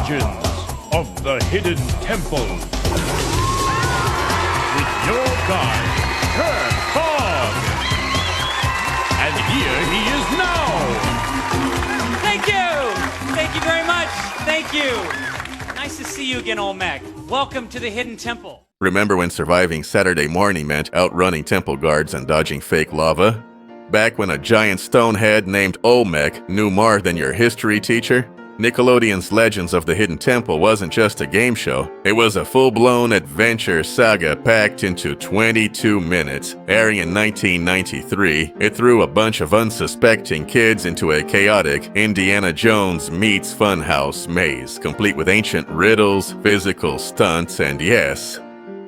Legends of the Hidden Temple. With your guide, Kurt Fogg. And here he is now. Thank you! Thank you very much. Thank you. Nice to see you again, Olmec. Welcome to the Hidden Temple. Remember when surviving Saturday morning meant outrunning temple guards and dodging fake lava? Back when a giant stonehead named Olmec knew more than your history teacher? Nickelodeon's Legends of the Hidden Temple wasn't just a game show. It was a full-blown adventure saga packed into 22 minutes. Airing in 1993, it threw a bunch of unsuspecting kids into a chaotic Indiana Jones meets Funhouse maze, complete with ancient riddles, physical stunts, and yes,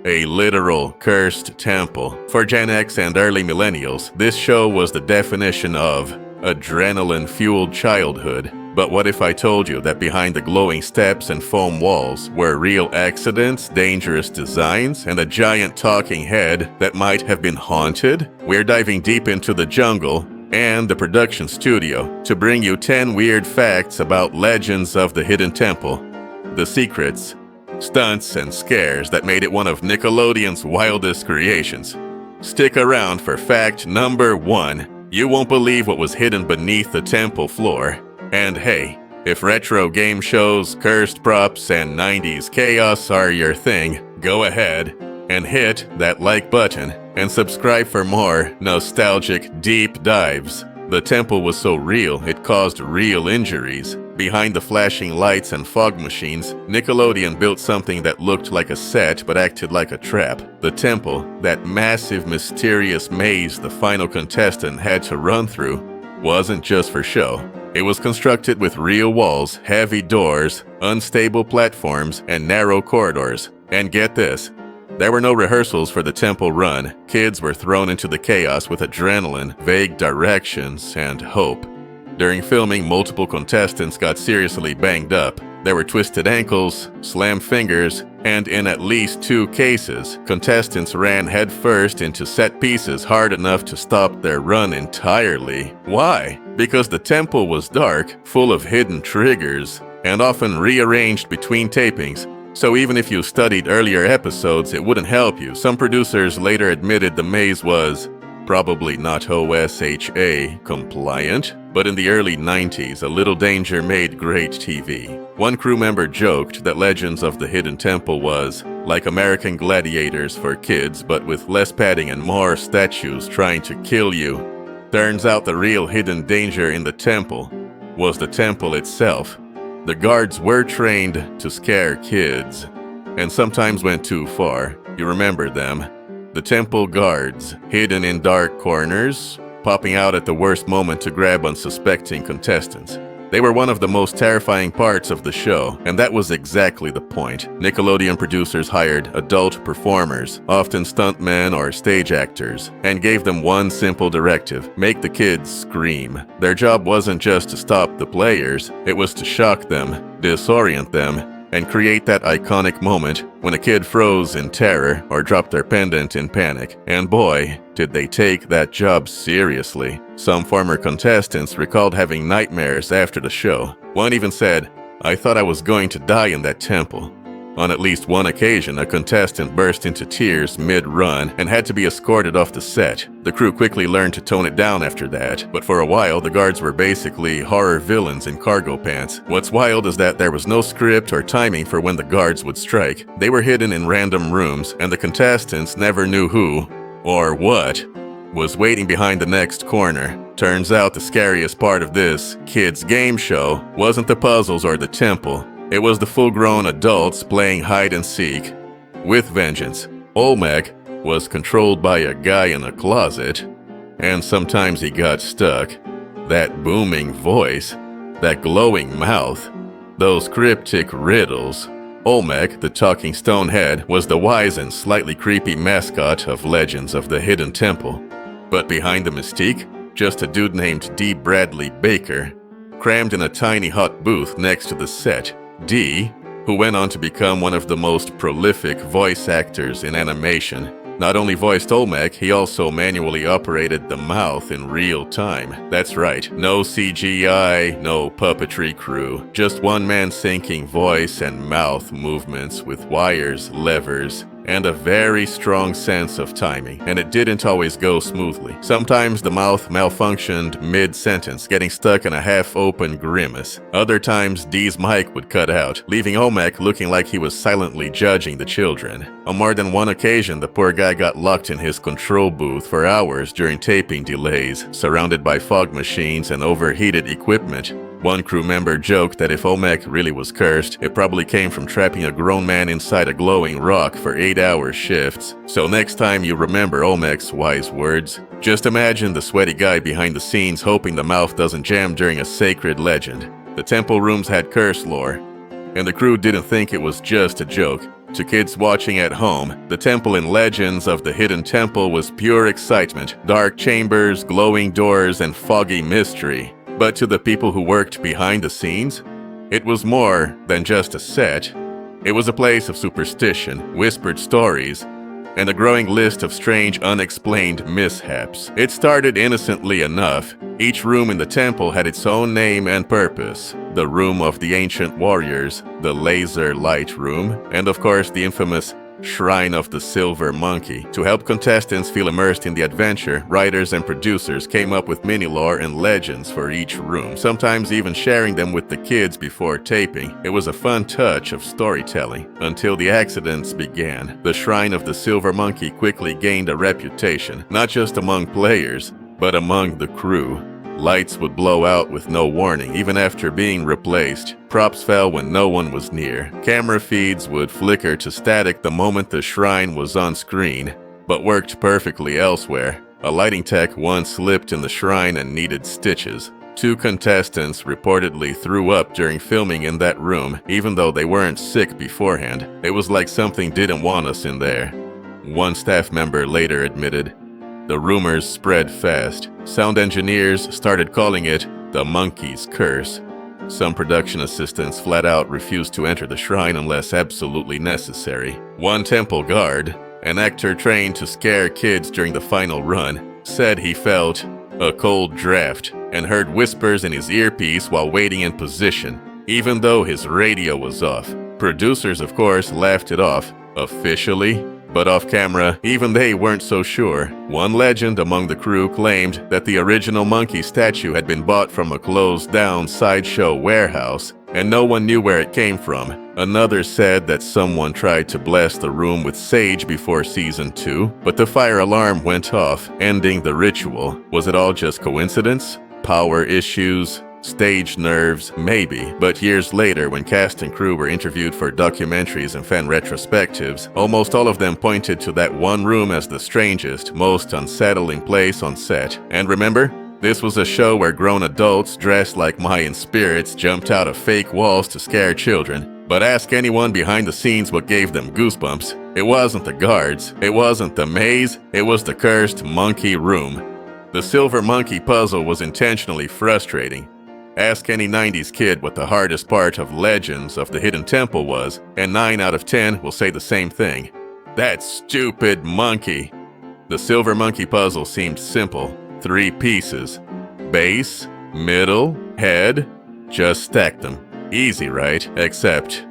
a literal cursed temple. For Gen X and early millennials, this show was the definition of adrenaline-fueled childhood. But what if I told you that behind the glowing steps and foam walls were real accidents, dangerous designs, and a giant talking head that might have been haunted? We're diving deep into the jungle and the production studio to bring you 10 weird facts about Legends of the Hidden Temple, the secrets, stunts, and scares that made it one of Nickelodeon's wildest creations. Stick around for fact number 1. You won't believe what was hidden beneath the temple floor. And hey, if retro game shows, cursed props, and 90s chaos are your thing, go ahead and hit that like button and subscribe for more nostalgic deep dives. The temple was so real, it caused real injuries. Behind the flashing lights and fog machines, Nickelodeon built something that looked like a set but acted like a trap. The temple, that massive mysterious maze the final contestant had to run through, wasn't just for show. It was constructed with real walls, heavy doors, unstable platforms, and narrow corridors. And get this, there were no rehearsals for the temple run. Kids were thrown into the chaos with adrenaline, vague directions, and hope. During filming, multiple contestants got seriously banged up. There were twisted ankles, slammed fingers, and in at least 2 cases, contestants ran headfirst into set pieces hard enough to stop their run entirely. Why? Because the temple was dark, full of hidden triggers, and often rearranged between tapings. So even if you studied earlier episodes, it wouldn't help you. Some producers later admitted the maze was probably not OSHA compliant, but in the early 90s, a little danger made great TV. One crew member joked that Legends of the Hidden Temple was like American Gladiators for kids, but with less padding and more statues trying to kill you. Turns out the real hidden danger in the temple was the temple itself. The guards were trained to scare kids, and sometimes went too far. You remember them. The temple guards, hidden in dark corners, popping out at the worst moment to grab unsuspecting contestants. They were one of the most terrifying parts of the show, and that was exactly the point. Nickelodeon producers hired adult performers, often stuntmen or stage actors, and gave them one simple directive: make the kids scream. Their job wasn't just to stop the players, it was to shock them, disorient them, and create that iconic moment when a kid froze in terror or dropped their pendant in panic. And boy, did they take that job seriously. Some former contestants recalled having nightmares after the show. One even said, "I thought I was going to die in that temple." On at least one occasion, a contestant burst into tears mid-run and had to be escorted off the set. The crew quickly learned to tone it down after that, but for a while, the guards were basically horror villains in cargo pants. What's wild is that there was no script or timing for when the guards would strike. They were hidden in random rooms, and the contestants never knew who, or what, was waiting behind the next corner. Turns out the scariest part of this kids' game show wasn't the puzzles or the temple. It was the full-grown adults playing hide-and-seek with vengeance. Olmec was controlled by a guy in a closet, and sometimes he got stuck. That booming voice, that glowing mouth, those cryptic riddles. Olmec, the talking stonehead, was the wise and slightly creepy mascot of Legends of the Hidden Temple. But behind the mystique, just a dude named D. Bradley Baker, crammed in a tiny hot booth next to the set. D, who went on to become one of the most prolific voice actors in animation. not only voiced Olmec, he also manually operated the mouth in real time. That's right, no CGI, no puppetry crew, just one man syncing voice and mouth movements with wires, levers, and a very strong sense of timing. And it didn't always go smoothly. Sometimes the mouth malfunctioned mid-sentence, getting stuck in a half-open grimace. Other times, Dee's mic would cut out, leaving Olmec looking like he was silently judging the children. On more than one occasion, the poor guy got locked in his control booth for hours during taping delays, surrounded by fog machines and overheated equipment. One crew member joked that if Olmec really was cursed, it probably came from trapping a grown man inside a glowing rock for 8-hour shifts. So next time you remember Olmec's wise words, just imagine the sweaty guy behind the scenes hoping the mouth doesn't jam during a sacred legend. The temple rooms had curse lore, and the crew didn't think it was just a joke. To kids watching at home, the temple in Legends of the Hidden Temple was pure excitement, dark chambers, glowing doors, and foggy mystery. But to the people who worked behind the scenes, it was more than just a set. It was a place of superstition, whispered stories, and a growing list of strange, unexplained mishaps. It started innocently enough. Each room in the temple had its own name and purpose. The Room of the Ancient Warriors, the Laser Light Room, and of course the infamous Shrine of the Silver Monkey. To help contestants feel immersed in the adventure, writers and producers came up with mini-lore and legends for each room, sometimes even sharing them with the kids before taping. It was a fun touch of storytelling, until the accidents began. The Shrine of the Silver Monkey quickly gained a reputation, not just among players, but among the crew. Lights would blow out with no warning, even after being replaced. Props fell when no one was near. Camera feeds would flicker to static the moment the shrine was on screen, but worked perfectly elsewhere. A lighting tech once slipped in the shrine and needed stitches. 2 contestants reportedly threw up during filming in that room, even though they weren't sick beforehand. It was like something didn't want us in there. One staff member later admitted, "The rumors spread fast. Sound engineers started calling it the monkey's curse." Some production assistants flat out refused to enter the shrine unless absolutely necessary. One temple guard, an actor trained to scare kids during the final run, said he felt a cold draft and heard whispers in his earpiece while waiting in position, even though his radio was off. Producers, of course, laughed it off, officially. But off camera, even they weren't so sure. One legend among the crew claimed that the original monkey statue had been bought from a closed-down sideshow warehouse, and no one knew where it came from. Another said that someone tried to bless the room with sage before season 2, but the fire alarm went off, ending the ritual. Was it all just coincidence? Power issues? Stage nerves, maybe, but years later when cast and crew were interviewed for documentaries and fan retrospectives, almost all of them pointed to that one room as the strangest, most unsettling place on set. And remember, this was a show where grown adults dressed like Mayan spirits jumped out of fake walls to scare children. But ask anyone behind the scenes what gave them goosebumps. It wasn't the guards, it wasn't the maze, it was the cursed monkey room. The Silver Monkey puzzle was intentionally frustrating. Ask any 90s kid what the hardest part of Legends of the Hidden Temple was, and 9 out of 10 will say the same thing. That stupid monkey. The Silver Monkey puzzle seemed simple. 3 pieces. Base, middle, head. Just stack them. Easy, right? Except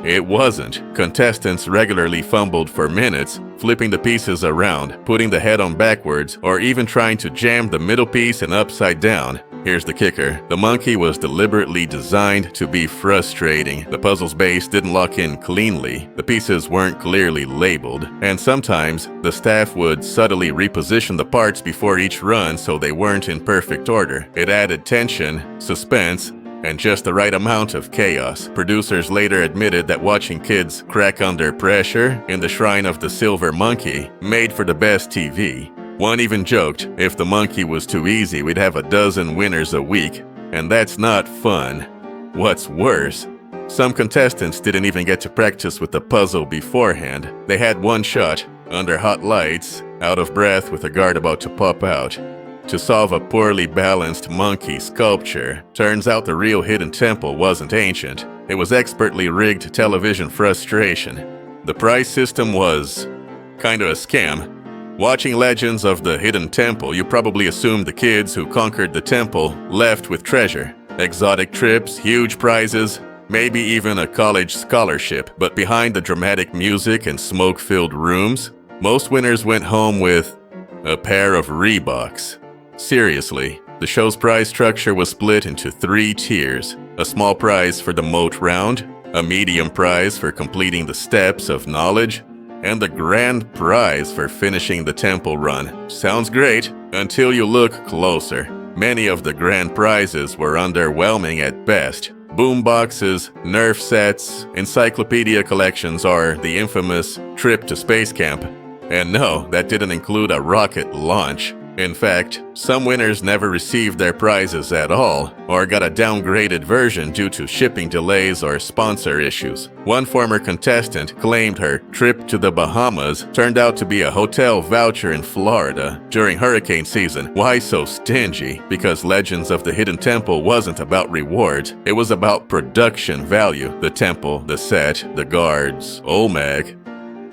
it wasn't. Contestants regularly fumbled for minutes, flipping the pieces around, putting the head on backwards, or even trying to jam the middle piece and upside down. Here's the kicker. The monkey was deliberately designed to be frustrating. The puzzle's base didn't lock in cleanly, the pieces weren't clearly labeled, and sometimes the staff would subtly reposition the parts before each run so they weren't in perfect order. It added tension, suspense, and just the right amount of chaos. Producers later admitted that watching kids crack under pressure in the Shrine of the Silver Monkey made for the best TV. One even joked, if the monkey was too easy, we'd have a dozen winners a week, and that's not fun. What's worse, some contestants didn't even get to practice with the puzzle beforehand. They had one shot, under hot lights, out of breath with a guard about to pop out, to solve a poorly balanced monkey sculpture. Turns out the real Hidden Temple wasn't ancient. It was expertly rigged television frustration. The prize system was kinda a scam. Watching Legends of the Hidden Temple, you probably assumed the kids who conquered the temple left with treasure. Exotic trips, huge prizes, maybe even a college scholarship. But behind the dramatic music and smoke-filled rooms, most winners went home with a pair of Reeboks. Seriously, the show's prize structure was split into 3 tiers. A small prize for the moat round, a medium prize for completing the steps of knowledge, and the grand prize for finishing the temple run. Sounds great until you look closer. Many of the grand prizes were underwhelming at best. Boomboxes, Nerf sets, encyclopedia collections, or the infamous trip to space camp. And no, that didn't include a rocket launch. In fact, some winners never received their prizes at all, or got a downgraded version due to shipping delays or sponsor issues. One former contestant claimed her trip to the Bahamas turned out to be a hotel voucher in Florida during hurricane season. Why so stingy? Because Legends of the Hidden Temple wasn't about rewards, it was about production value. The temple, the set, the guards, Olmec.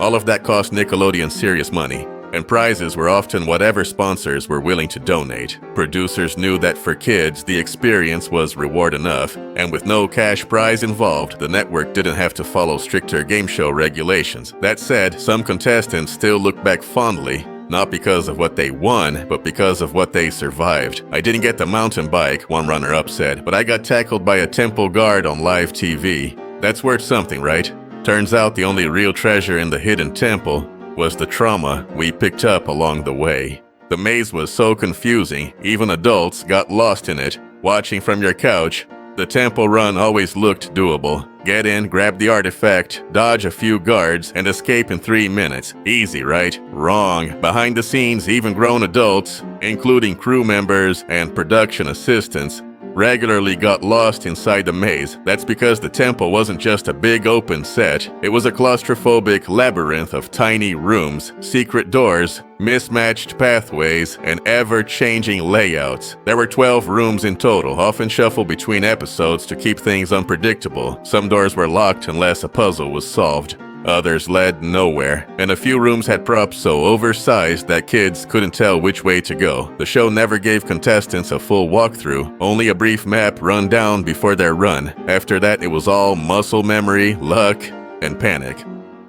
All of that cost Nickelodeon serious money. And prizes were often whatever sponsors were willing to donate. Producers knew that for kids, the experience was reward enough, and with no cash prize involved, the network didn't have to follow stricter game show regulations. That said, some contestants still look back fondly, not because of what they won, but because of what they survived. I didn't get the mountain bike, one runner-up said, but I got tackled by a temple guard on live TV. That's worth something, right? Turns out the only real treasure in the hidden temple was the trauma we picked up along the way. The maze was so confusing, even adults got lost in it. Watching from your couch, the temple run always looked doable. Get in, grab the artifact, dodge a few guards, and escape in 3 minutes. Easy, right? Wrong. Behind the scenes, even grown adults, including crew members and production assistants, regularly got lost inside the maze. That's because the temple wasn't just a big open set. It was a claustrophobic labyrinth of tiny rooms, secret doors, mismatched pathways, and ever-changing layouts. There were 12 rooms in total, often shuffled between episodes to keep things unpredictable. Some doors were locked unless a puzzle was solved. Others led nowhere, and a few rooms had props so oversized that kids couldn't tell which way to go. The show never gave contestants a full walkthrough, only a brief map run down before their run. After that, it was all muscle memory, luck, and panic.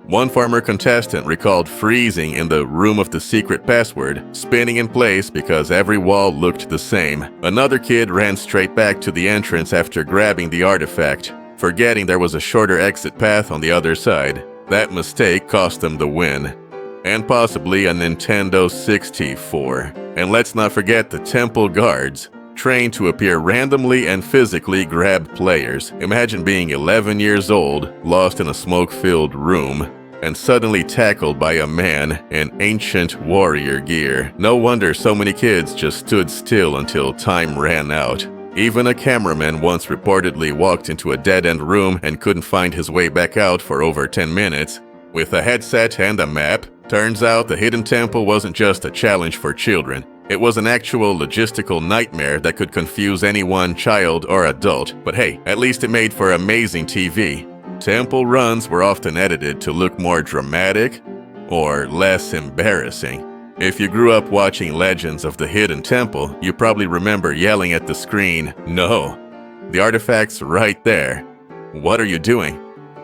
One former contestant recalled freezing in the room of the secret password, spinning in place because every wall looked the same. Another kid ran straight back to the entrance after grabbing the artifact, forgetting there was a shorter exit path on the other side. That mistake cost them the win, and possibly a Nintendo 64. And let's not forget the temple guards, trained to appear randomly and physically grab players. Imagine being 11 years old, lost in a smoke-filled room, and suddenly tackled by a man in ancient warrior gear. No wonder so many kids just stood still until time ran out. Even a cameraman once reportedly walked into a dead-end room and couldn't find his way back out for over 10 minutes. With a headset and a map, turns out the Hidden Temple wasn't just a challenge for children. It was an actual logistical nightmare that could confuse anyone, child or adult. But hey, at least it made for amazing TV. Temple runs were often edited to look more dramatic or less embarrassing. If you grew up watching Legends of the Hidden Temple, you probably remember yelling at the screen, "No! The artifact's right there. What are you doing?"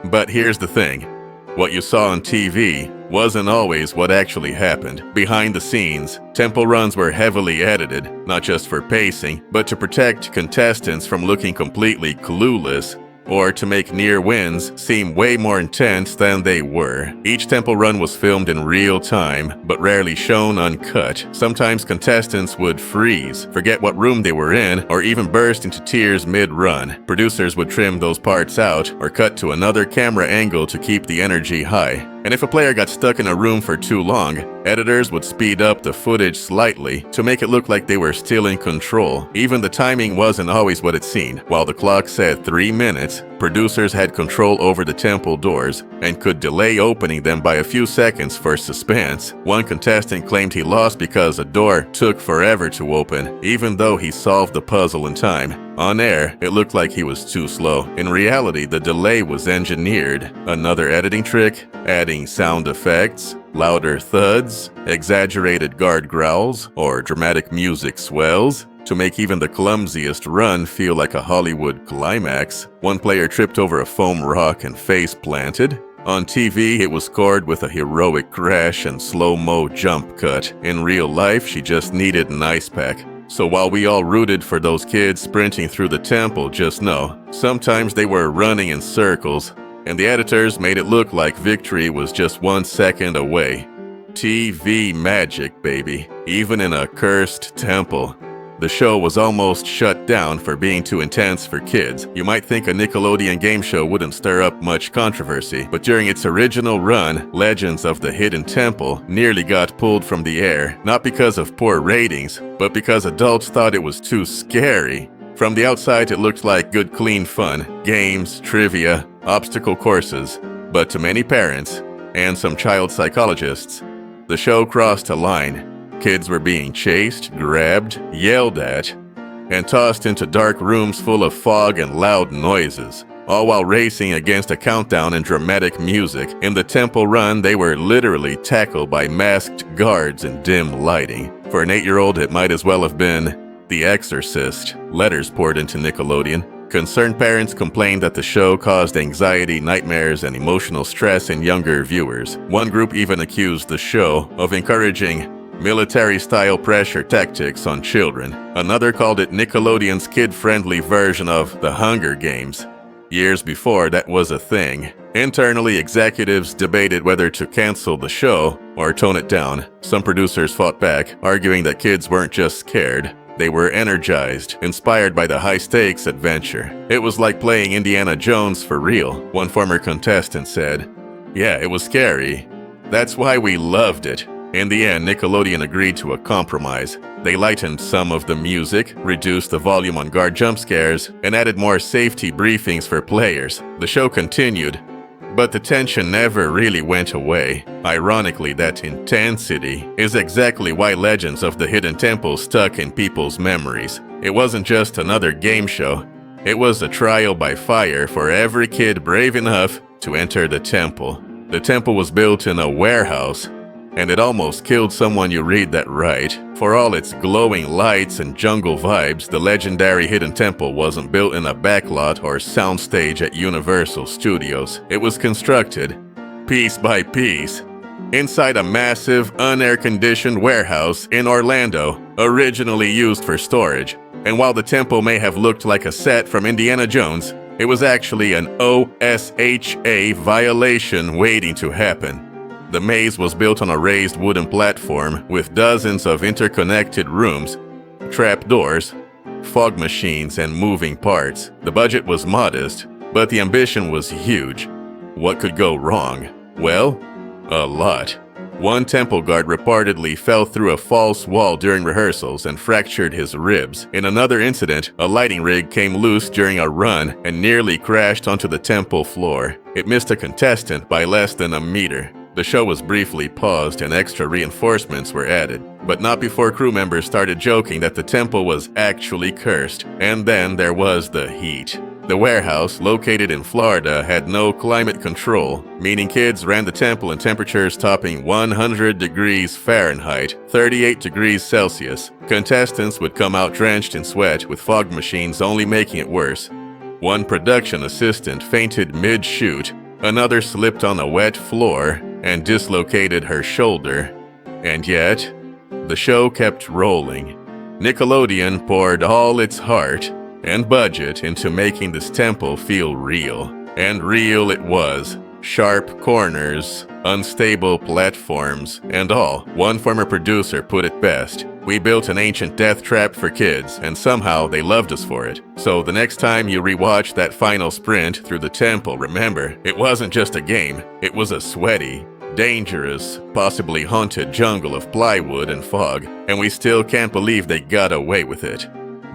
But here's the thing. What you saw on TV wasn't always what actually happened. Behind the scenes, temple runs were heavily edited, not just for pacing, but to protect contestants from looking completely clueless, or to make near wins seem way more intense than they were. Each temple run was filmed in real time, but rarely shown uncut. Sometimes contestants would freeze, forget what room they were in, or even burst into tears mid-run. Producers would trim those parts out, or cut to another camera angle to keep the energy high. And if a player got stuck in a room for too long, editors would speed up the footage slightly to make it look like they were still in control. Even the timing wasn't always what it seemed. While the clock said 3 minutes, producers had control over the temple doors and could delay opening them by a few seconds for suspense. One contestant claimed he lost because a door took forever to open, even though he solved the puzzle in time. On air, it looked like he was too slow. In reality, the delay was engineered. Another editing trick? Adding sound effects, louder thuds, exaggerated guard growls, or dramatic music swells to make even the clumsiest run feel like a Hollywood climax. One player tripped over a foam rock and face planted. On TV, it was scored with a heroic crash and slow-mo jump cut. In real life, she just needed an ice pack. So while we all rooted for those kids sprinting through the temple, just know, sometimes they were running in circles, and the editors made it look like victory was just 1 second away. TV magic, baby, even in a cursed temple. The show was almost shut down for being too intense for kids. You might think a Nickelodeon game show wouldn't stir up much controversy, but during its original run, Legends of the Hidden Temple nearly got pulled from the air, not because of poor ratings, but because adults thought it was too scary. From the outside, it looked like good, clean fun, games, trivia, obstacle courses. But to many parents, and some child psychologists, the show crossed a line. Kids were being chased, grabbed, yelled at, and tossed into dark rooms full of fog and loud noises, all while racing against a countdown and dramatic music. In the temple run, they were literally tackled by masked guards in dim lighting. For an 8-year-old, it might as well have been The Exorcist. Letters poured into Nickelodeon. Concerned parents complained that the show caused anxiety, nightmares, and emotional stress in younger viewers. One group even accused the show of encouraging military-style pressure tactics on children. Another called it Nickelodeon's kid-friendly version of The Hunger Games. Years before that was a thing, internally executives debated whether to cancel the show or tone it down. Some producers fought back, arguing that kids weren't just scared, they were energized, inspired by the high-stakes adventure. It was like playing Indiana Jones for real, one former contestant said. Yeah, it was scary. That's why we loved it. In the end, Nickelodeon agreed to a compromise. They lightened some of the music, reduced the volume on guard jump scares, and added more safety briefings for players. The show continued, but the tension never really went away. Ironically, that intensity is exactly why Legends of the Hidden Temple stuck in people's memories. It wasn't just another game show. It was a trial by fire for every kid brave enough to enter the temple. The temple was built in a warehouse, and it almost killed someone, you read that right. For all its glowing lights and jungle vibes, the legendary Hidden Temple wasn't built in a backlot or soundstage at Universal Studios. It was constructed, piece by piece, inside a massive, unair-conditioned warehouse in Orlando, originally used for storage. And while the temple may have looked like a set from Indiana Jones, it was actually an OSHA violation waiting to happen. The maze was built on a raised wooden platform with dozens of interconnected rooms, trapdoors, fog machines, and moving parts. The budget was modest, but the ambition was huge. What could go wrong? Well, a lot. One temple guard reportedly fell through a false wall during rehearsals and fractured his ribs. In another incident, a lighting rig came loose during a run and nearly crashed onto the temple floor. It missed a contestant by less than a meter. The show was briefly paused and extra reinforcements were added, but not before crew members started joking that the temple was actually cursed. And then there was the heat. The warehouse, located in Florida, had no climate control, meaning kids ran the temple in temperatures topping 100 degrees Fahrenheit, 38 degrees Celsius. Contestants would come out drenched in sweat, with fog machines only making it worse. One production assistant fainted mid-shoot, another slipped on a wet floor and dislocated her shoulder. And yet, the show kept rolling. Nickelodeon poured all its heart and budget into making this temple feel real. And real it was. Sharp corners, unstable platforms, and all. One former producer put it best. We built an ancient death trap for kids, and somehow they loved us for it. So the next time you rewatch that final sprint through the temple, remember, it wasn't just a game. It was a sweaty, dangerous, possibly haunted jungle of plywood and fog, and we still can't believe they got away with it.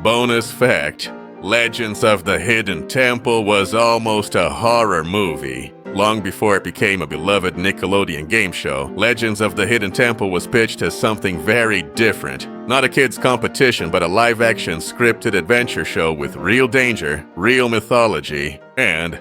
Bonus fact, Legends of the Hidden Temple was almost a horror movie. Long before it became a beloved Nickelodeon game show, Legends of the Hidden Temple was pitched as something very different. Not a kids' competition, but a live-action scripted adventure show with real danger, real mythology, and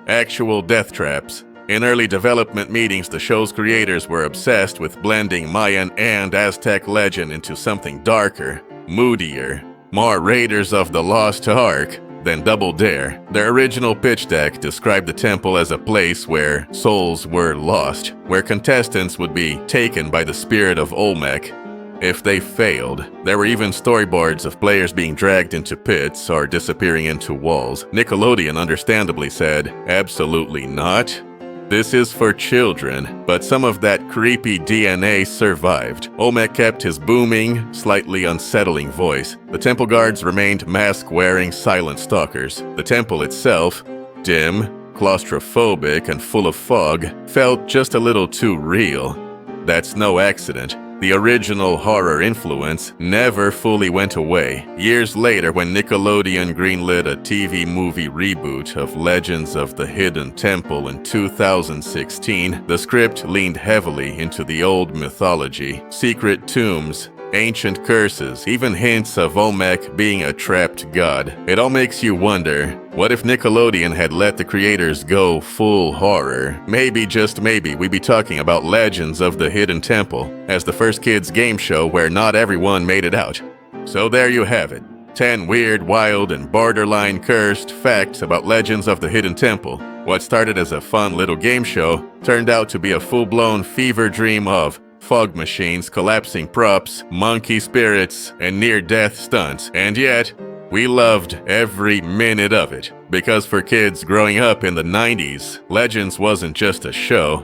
actual death traps. In early development meetings, the show's creators were obsessed with blending Mayan and Aztec legend into something darker, moodier, more Raiders of the Lost Ark than Double Dare. Their original pitch deck described the temple as a place where souls were lost, where contestants would be taken by the spirit of Olmec if they failed. There were even storyboards of players being dragged into pits or disappearing into walls. Nickelodeon understandably said, "Absolutely not. This is for children," but some of that creepy DNA survived. Olmec kept his booming, slightly unsettling voice. The temple guards remained mask-wearing silent stalkers. The temple itself, dim, claustrophobic, and full of fog, felt just a little too real. That's no accident. The original horror influence never fully went away. Years later, when Nickelodeon greenlit a TV movie reboot of Legends of the Hidden Temple in 2016, the script leaned heavily into the old mythology, secret tombs, ancient curses, even hints of Olmec being a trapped god. It all makes you wonder, what if Nickelodeon had let the creators go full horror? Maybe, just maybe, we'd be talking about Legends of the Hidden Temple as the first kids game show where not everyone made it out. So there you have it. 10 weird, wild, and borderline cursed facts about Legends of the Hidden Temple. What started as a fun little game show turned out to be a full-blown fever dream of fog machines, collapsing props, monkey spirits, and near-death stunts. And yet, we loved every minute of it. Because for kids growing up in the 90s, Legends wasn't just a show.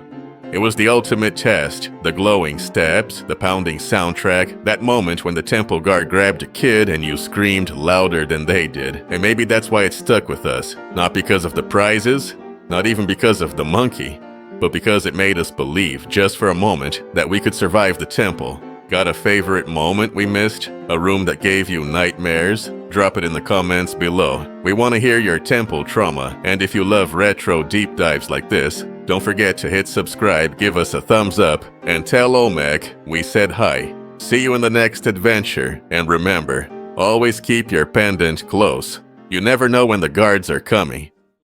It was the ultimate test. The glowing steps, the pounding soundtrack, that moment when the temple guard grabbed a kid and you screamed louder than they did. And maybe that's why it stuck with us. Not because of the prizes, not even because of the monkey, but because it made us believe, just for a moment, that we could survive the temple. Got a favorite moment we missed? A room that gave you nightmares? Drop it in the comments below. We want to hear your temple trauma, and if you love retro deep dives like this, don't forget to hit subscribe, give us a thumbs up, and tell Olmec we said hi. See you in the next adventure, and remember, always keep your pendant close. You never know when the guards are coming.